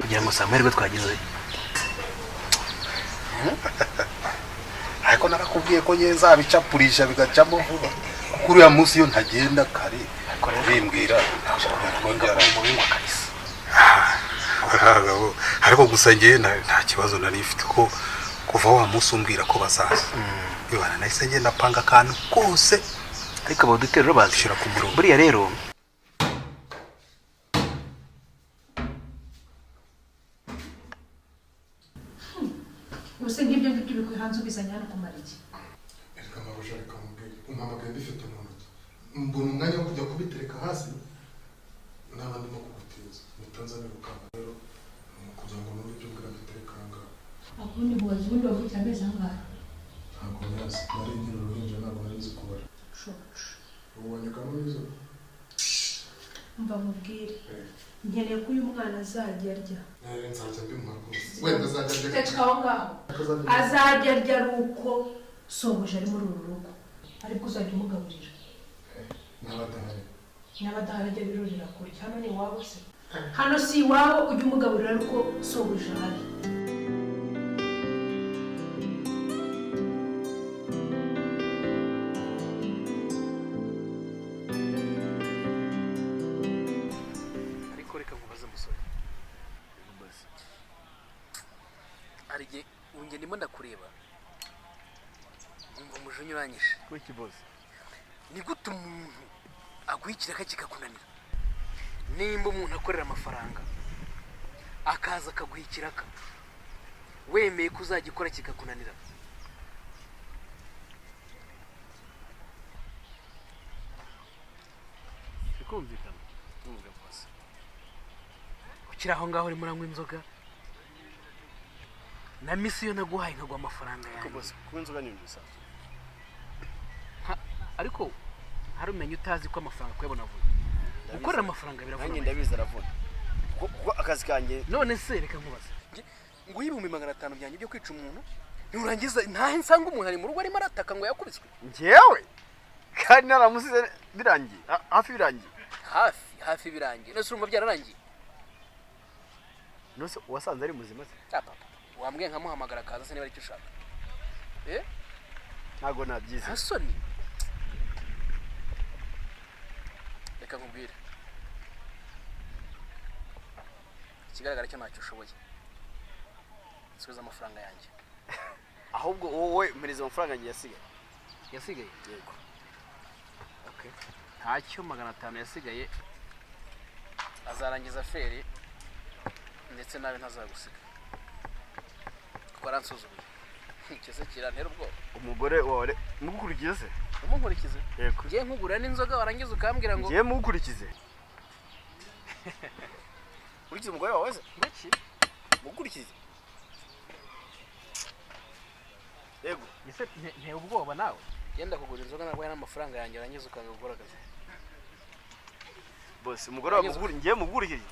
kugira ngo samerwe twagize. Ariko narakubwiye ko nyenza bicapurisha bigacamo vuba. Kuri ya munsi yo ntagenda kare. Bimbwira ngongera mu bingwa kabisa. Ariko gusa ngiye nta kibazo nari ifite ko kuva wa munsi umbwira ko bazaza. Ibana nahise ngenda panga akantu kose. Ariko abo duterero bazishira ku murongo. Buriya rero Use ngibyo ngibyo bikwihanze ubizanya hano kumara iki? Reka mabuje reka mubwire umpamagaye mbifite mu ntoki mbona umwanya wo kujya kubitereka hasi n'abandi no kugutiza mutanzania ukanga rero kugira ngo numve ibyo mbwira mbitereka ngaho Akundi mubazi ubundi wavuye amezi angahe? ntabwo nyazi nari nkiri uruhinja ntabwo nari nzi kubara ubonye kamurizo Mva mubwire nkeneye ko uyu mwana azajya arya nzajya mbimuha rwose wenda azajya arya Teka aho ngaho azajya arya ari uko sobuja ari muri uru rugo ariko uzajya umugaburira n'abadahari ajya birurira kurya hano ni iwabo se hano si iwabo ujya umugaburira ari uko sobuja ari Arige unge ndimo ndakureba. Umva umujinya uranyishe. Kuki boss? Ni gute umuntu agwikira kikakunanira? Nimba umuntu akorera amafaranga akaza akagwikira ka. Wemeye kuzagikora kikakunanira. Bikumvikana. Tuvuga boss. Ukira aho ngaho uri muranywa inzoga. Na misiyo naguhaye nkagwa amafaranga yanjye. Boss, kubenzoga ni bisa. Ariko hari umenye utazi ko amafaranga kuyabona vuba. Gukorera amafaranga biravuna. Nanjye ndabizi aravuna. Kuko akazi kanjye none se reka nkubaza. Ngo ibihumbi 500 byanjye byo kwica umuntu. Nurangiza nta nsanga umuntu ari mu rugo arimo arataka ngo yakubiswe. Njewe kandi naramusize birangiye. Hafi birangiye. Hafi birangiye. Nose urumva byararangiye. Nose wasanze ari muzima se? Papa. Wambwiye nkamuhamagara kaza se niba ari cyo ushaka. Ntago nabyize. Hasoni. Reka nkubwire. Kigaragara cyo ntacyo ushoboye. Subiza amafaranga yanjye. Ahubwo wowe mpereza amafaranga yanjye yasigaye. Yasigaye? Yego. Okay. Ntacyo 500 yasigaye. Azarangiza feri ndetse nawe ntazagusiga. Kwaransuzumye. Ikese kirantera ubwo. Umugore wawe mugukurikize se? Umunkurikize? Yego. Ngiye nkugura n'inzoga warangiza ukambwira ngo ngiye mugukurikize. Urikize umugore wawe se? Iki? Mugukurikize. Yego. Ese nte ubwoba nawe. Yenda kugura inzoga nagwaye n'amafaranga yanjye warangiza ukanga gukora akazi. Boss, umugore wawe muguri ngiye mugukurikize.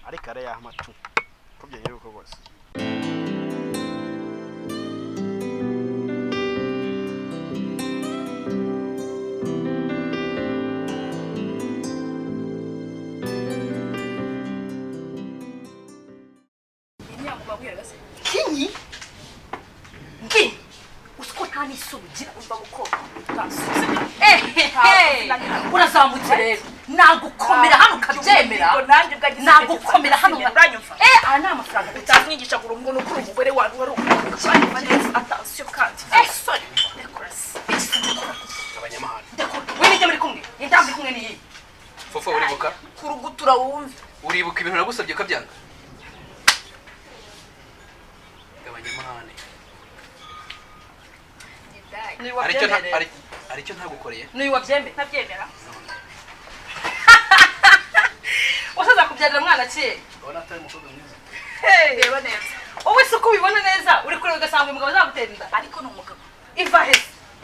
Ariko arayahamacu ko byanyere uko bose Kinyi ngi usko tani sugira umva gukora urazamutse rero nagukomera hano kabyemera nagukomera hano uranyumva aha ni amafaranga utanyigisha ngo urungo n'ukuri umugore wawe wari ukuri attention kandi sorry abanyamahanga we nijya muri kumwe nijya muri kumwe niyi Fofo uribuka kurugutura wumve uribuka ibintu nagusabye kabyanga abanyamahanga aricyo ntagukoreye n'uyu wabyemera ntabyemera wasaza kubyarira mwana cye ubona atari umukobwa mwiza reba neza wowe se uko ubibona neza uri kureba ugasanga umugabo azagutera inda ariko ni umugabo iva he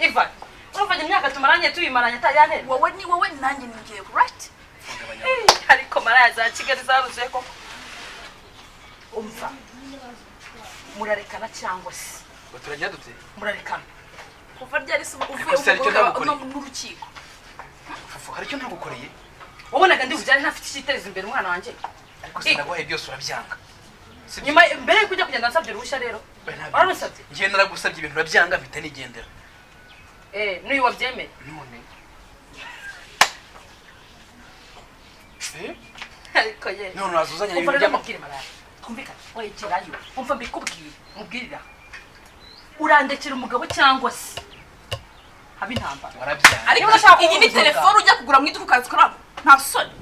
iva urumva imyaka tumaranye tuyimaranye atayantera wowe ni wowe nanjye ni ngiye right ariko maraya za Kigali zaruzuye koko umva murarekana cyangwa se Baturajya dute? Murarekana. Kuva ryari se uvuye n'urukiko. Fufu hari icyo ntagukoreye? Wabonaga ndi bujyane ntafite icyiteza imbere umwana wanjye. Ariko sinaguhaye byose urabyanga. Nyuma mbere yo kujya kugenda nsabye uruhushya rero. Wararusabye? Ngiye naragusabye ibintu urabyanga mpita nigendera. N'uyu wabyemeye. None. Ariko ye. None wazuzanya ibintu by'amabwire marara. Twumvikana. Oye gerayo. Umva mbikubwire. Mubwirira. Urandekera umugabo cyangwa se habe intambara. Warabyanga. Ariko urashaka iyi ni telefone ujya kugura mu iduka kazi kora. Nta soni.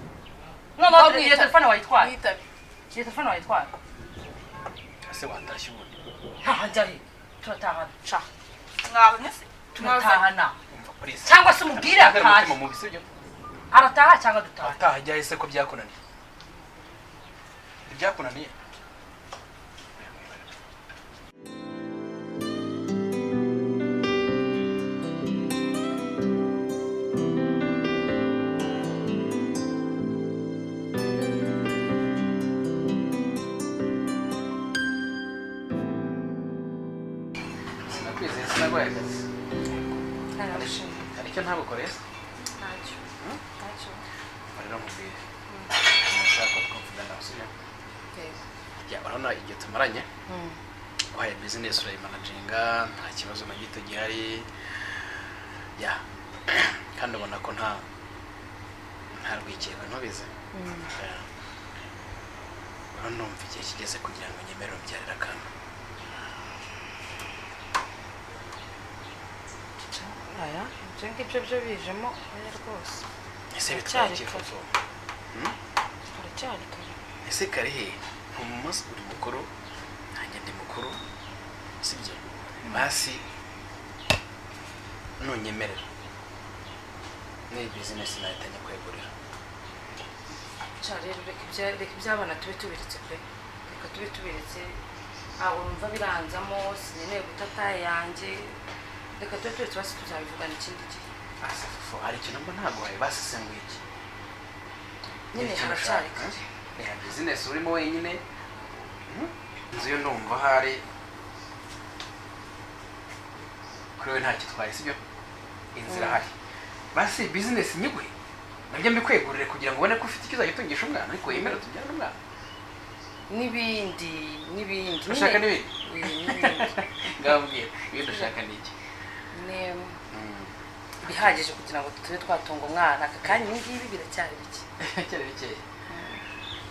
No, iyo telefone wayitwara. Iyo telefone wayitwara. Ase watashye ubundi. Nta njari. Turataha cha. Mwabonye se? Turatahana. Umva polisi. Cyangwa se umubwire ataha. Mu mubi sibyo? Arataha cyangwa dutaha. Ataha ajya se ko byakunaniye. Byakunaniye. Icyo ntagukoreye se? Ntacyo. Rero mubwire. Nashaka ko twumvugana usibye. Ya urabona igihe tumaranye. Wahaye business urayimanaginga nta kibazo na gito gihari. Ya. Kandi ubona ko nta rwikekwe ntubize. Urabona umva igihe kigeze kugira ngo nyemere umbyarira akantu. Aya, ibyo byo bijemo rwose. Ese bitwaye ikifuzo. Haracyari kare. Ese kare he? Umunsi uri mukuru, nanjye ndi mukuru. Sibyo? Basi nunyemerera. Ni business nahitanye kwegurira. Rero reka iby'abana tube tubiretse pe. Reka tube tubiretse. Aho numva biranzamo sinkeneye gutata yanjye. Reka tube tubiretse basi tuzabivugana ikindi gihe. Asa fufu hari ikintu mba ntaguhaye basisenguye iki? Nyine haracyari kare. Ni business urimo wenyine. Inzu yo ndumva hari kuri we nta kitwaye sibyo? Inzira hari. Basi business nyigwe. Nabyo mbikwegurire kugira ngo ubone ko ufite ikizaje tungisha umwana ariko yemera tubyara umwana. N'ibindi. Ushaka n'ibindi? N'ibindi. Ngambwira, ibindi ushaka n'iki? Bihagije kugira ngo tube twatunga umwana aka kanya ngibi biracyari bike. Cyari bike.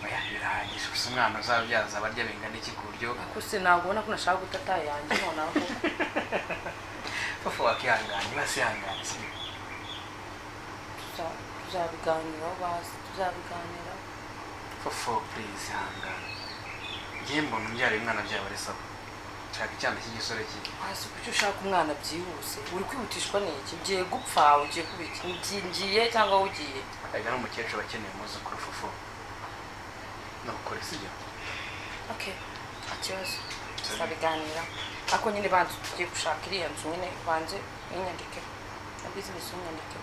Oya birahagije gusa umwana uzabyaza abarya bingana iki ku buryo akuse ntabwo ubona ko nashaka gutata yanjye nonaho. Fufu wakihanganye basihanganye sibyo? Tuzabiganira. Fufu please hangana. Ngiye mbona umbyara umwana byaba ari sawa. Nshaka icyana cy'igisore cye. Hasi kuki ushaka umwana byihuse uri kwihutishwa n'iki? Ugiye gupfa ugiye kubiki? Ngiye cyangwa ugiye? Aga n'umukecuru bakeneye umuzukuru Fufu. Nukuri sibyo? Okay. Ikibazo. Tuzabiganira. Ako nyine banze tugiye gushaka iriya nzu nyine banze inyandike. Na business inyandike.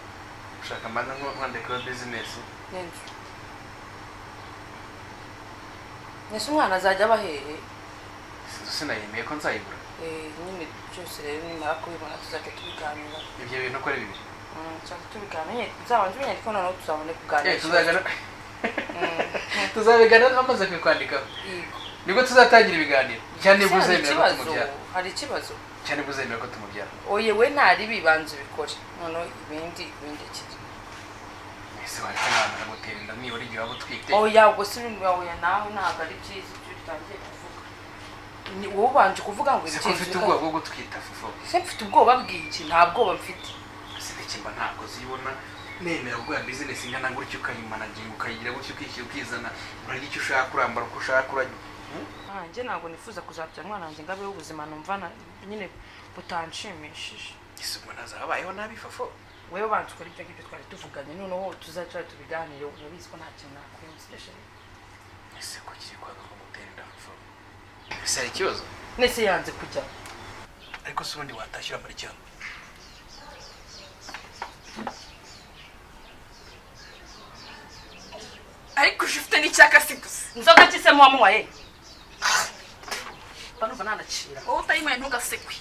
Ushaka mbana nk'andika business. N'inzu. Nese umwana azajya abahehe. Sinayemeye ko nzayigura. Nyine cyose rero nimara kubibona tuzajya tubiganira. Ibyo bintu uko ari bibiri. Tuzajya tubiganira. Nzabanze umenyere ko noneho tuzabone kuganira. Tuzabiganira twamaze kwandikaho. Nibwo tuzatangira ibiganiro. Cyane buzemera ko tumubyara. Hari ikibazo. Cyane buzemera ko tumubyara. Oye we ntari bibanze bikore. Noneho ibindi kiri. Ese wari kana gutera inda niba ari waba twite. Oya ubwo si oya naho ntabwo ari byiza ibyo bitangiye kuvuga. Ni wowe ubanje kuvuga ngo ibyo ufite ubwoba bwo gutwita Fufu. Se mfite ubwoba bw'iki? Nta bwoba mfite. Sinekimba ntabwo zibona nemera ubwo business ingana gutyo ukayimanaginga ukayigira gutyo ukizana urajya icyo ushaka kurambara uko ushaka urajya. Njye ntabwo nifuza kuzabyara umwana wanjye ngo abeho ubuzima numva nyine butanshimishije. Ese ubwo nazabayeho nabi Fufu. Wewe bantu ukora ibyo ngibyo twari tuvuganye noneho tuzacara tubiganire urabizi ko nta kintu nakwiye special. Ese ko kiri kwaga ko gutera inda Fufu. Ese hari ikibazo? Nese yanze kujya. Ariko se ubundi watashyira muri cyangwa. Ariko ufite n'icyaka si gusa. Inzoga kise mu wamuwaye. banumva nanacira wowe utayimaye ntugasekwe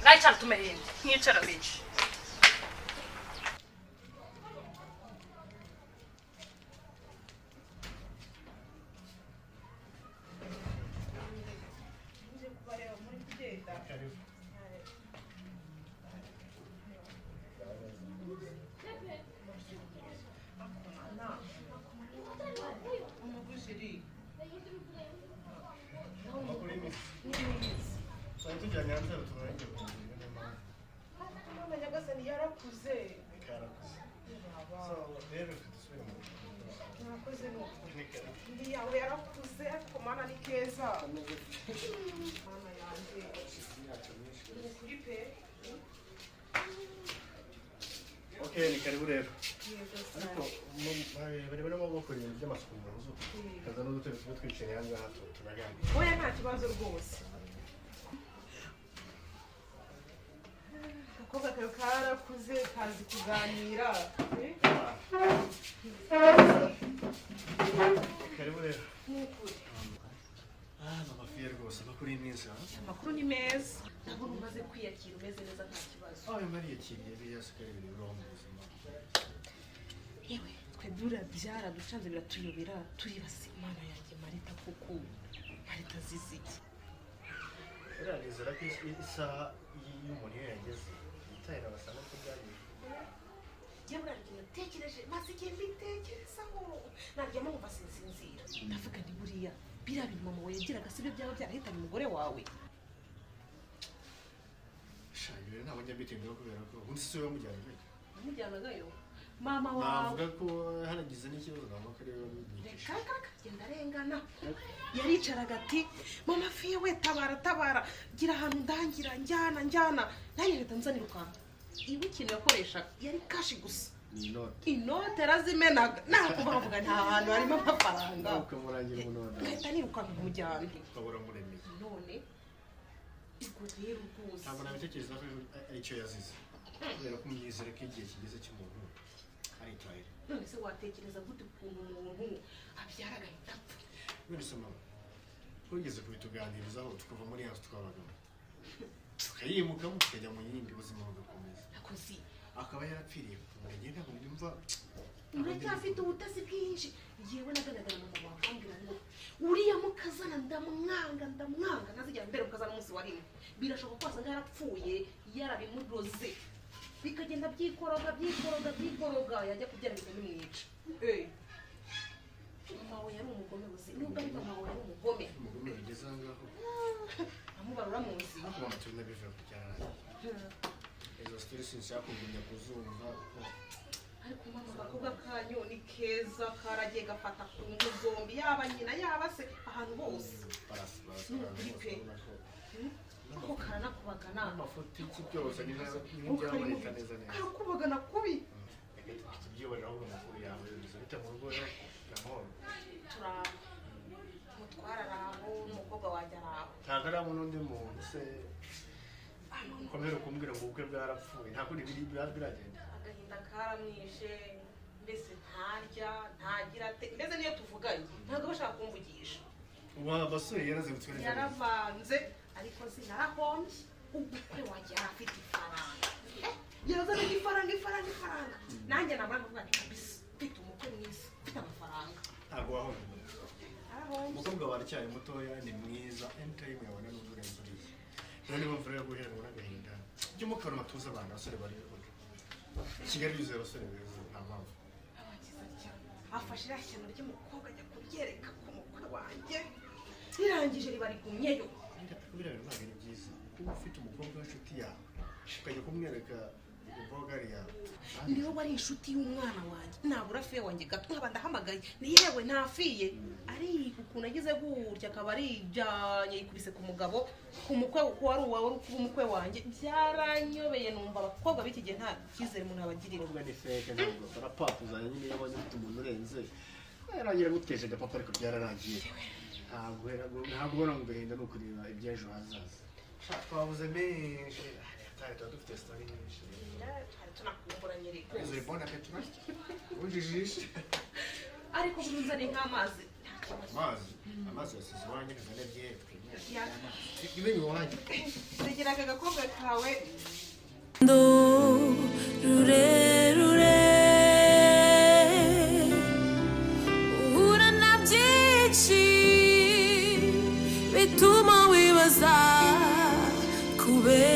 ngayicara tumehende nkicara benshi ni karibu rero ariko bari barimo gukora ibintu by'amasuku mu nzu kaza n'udutebe tube twicaye aha ngaha tunaganira oya nta kibazo rwose akobwa kawe karakuze kazi kuganira karibu rero mama fiye rwose amakuru y'iminsi amakuru ni meza ntabwo umaze kwiyakira umeze neza nta kibazo mariyakiriye biyasigaye ibintu bibaho mu buzima yewe twe byara ducanze biratuyobera turibase imana yanjye Marita kuko Marita ziziki nizera ko isaha y'umuntu iyo yageze yitahira basanga ko byagiye yewe natekereje maze igihe mbitekerezaho naryama nkumva sinzinzira ndavuga nti buriya biriya bintu mama we yagiraga sibyo byaba byarahitanye umugore wawe shayire ntabwo njya mbitindaho kubera ko ubundi si we wamujyanagayo mama wawe navuga ko hanagize n'ikibazo ntabwo ko ariwe wamwigisha reka genda arengana yaricaraga ati mama fiye we tabara gira ahantu ndangira njyana nanjye leta nzanirukanka iwe ikintu yakoreshaga yari kashi gusa inote arazimenaga nakumva nkavuga nta hantu harimo amafaranga ukamurangira umunota leta nirukanka kumujyana ukabura muremeye none ubwo rero rwose ntabwo nabitekereza ko aricyo yazize kubera ko umyizere ko igihe kigeze cy'umuntu aritahira none se watekereza gute ukuntu umuntu abyara agahita apfa none se mama twigeze kubituganirizaho tukava muri house twabagamo tukayimukamo tukajya mu yindi buzima bugakomeza nakozi akaba yarapfiriye kumurenge ntabwo nyumva uracyafite ubutasi bwinshi yewe nagaragara mama wakambwira ngo uriya mukazana ndamwanga ntazigera mbere mukazana umunsi wa rimwe birashoboka ko wasanga yarapfuye yarabimuroze bikagenda byikoroga yajya kubyara bikamumwica mama we yari umugome gusa nubwo ari mama we yari umugome bigeze aho ngaho amubara uramuzi kubona turimo bivuye ku cyararangiye izo sitori sinshaka kugumya kuzumva ariko mama agakobwa kanyu ni keza karagiye gafata ku nzu zombi yaba nyina yaba se ahantu hose ko karanakubagana amafuti iki byose ni n'ibyaboneka neza karakubagana kubi tubyibonera aho amakuru yawe biza bite mu rugo y'amahoro mutwara araho n'umukobwa wanjye araho ntabwo ari n'undi muntu se ukomere kumbwira ngo ubukwe bwarapfuye ntabwo biragenda agahinda karamwishe mbese ntarya ntagira mbese niyo tuvuganye ntabwo bashaka kumvugisha basore yarazibutse neza yaravanze ariko sinarahombye ubukwe wanjye yari afite ifaranga yazanaga ifaranga nanjye nabura kuvuga nti kabisa mfite umukwe mwiza mfite amafaranga ntabwo wahombye umukobwa waracyari mutoya ni mwiza anytime yabona n'undi urenze uriya rero niyo mpamvu rero guheranwa n'agahinda by'umukara amatuza abantu abasore bari Kigali yuzuye abasore beza nta mpamvu afashe iriya shyano ry'umukobwa ajya kuryereka ku mukwe wanjye rirangije riba rigumyeyo biriya bintu ntabwo ari byiza kuba ufite umukobwa w'inshuti yawe ukajya kumwereka umukobwa yawe niwe wari inshuti y'umwana wanjye nabura fe wanjye gato nkaba ndahamagaye ni yewe ntafiye ariko ukuntu agize gutya akaba arijyanye yikubise ku mugabo ku mukwe wari uwawe uri kuba umukwe wanjye byaranyobeye numva abakobwa b'iki gihe nta cyizere umuntu abagirira umukobwa ni feke ntabwo barapapuzanya nyine iyo abonye ufite umuntu urenze yarangira aguteje agapapa ariko byararangiye ntabwo ubona ngo gahinda ni ukureba iby'ejo hazaza twabuze menshi tuba dufite sitori nyinshi twari tunakumburanye reka izo ribona akatuna ujijishe ariko burunzane nk'amazi amazi yasize iwanjye ntizane byepfwe imenye iwanjye Tegera aka gakombe kawe rurerure uhura na byinshi bituma wibaza kubera